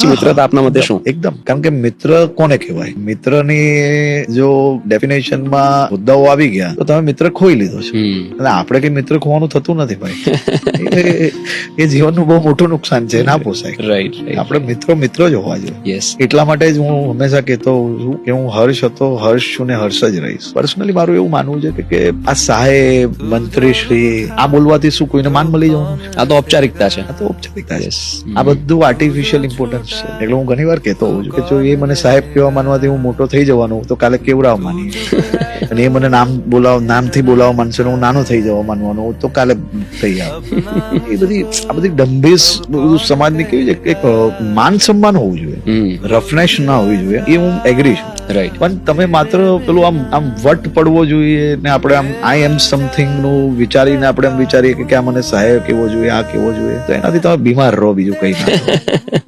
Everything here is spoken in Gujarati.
સાચી મિત્રતા આપના મતે શું? એકદમ, કારણ કે મિત્ર કોને કહેવાય? મિત્રની જો ડેફિનેશનમાં મુદ્દાઓ આવી ગયા તો તમે મિત્ર ખોઈ લીધો છે. એટલે આપણે કઈ મિત્ર ખોવાનું થતું નથી ભાઈ. એ જીવનનું બહુ મોટું નુકસાન છે, ના પોસાય. રાઈટ. આપણે મિત્રો જ હોવા જોઈએ. યસ. એટલા માટે જ હું હંમેશા કહેતો હોઉં છું કે હું હર્ષ હતો, હર્ષ છું ને હર્ષ જ રહીશ. પર્સનલી મારું એવું માનવું છે કે આ સાહેબ, મંત્રીશ્રી આ બોલવાથી શું કોઈને માન મળી જવાનું છે? આ તો ઔપચારિકતા છે. આ તો ઔપચારિકતા છે. Yes. આ બધું આર્ટિફિશિયલ ઇમ્પોર્ટન્સ છે. એટલે હું ઘણી વાર કહેતો હોઉં છું કે જો એ મને સાહેબ કહેવા માનવાથી હું મોટો થઈ જવાનો તો કાલે કેવડાવ માની, અને એ મને નામથી બોલાવવા માનશે ને હું નાનો થઈ જવા માનવાનો તો કાલે થઈ આવ. એ બધી ડંભેસ બધું સમાજની કેવી છે કે એક માન સન્માન હોવું જોઈએ, રફનેસ ના હોવી જોઈએ. એ હું એગ્રી છું. રાઈટ. પણ તમે માત્ર પેલું આમ વટ પડવો જોઈએ ને આપણે આમ આઈ એમ સમથિંગ નું વિચારીને આપણે એમ વિચારીએ કે આ મને સાહેબ કેવો જોઈએ, આ કેવો જોઈએ, તો એનાથી તમે બીમાર રહો, બીજું કઈ ના.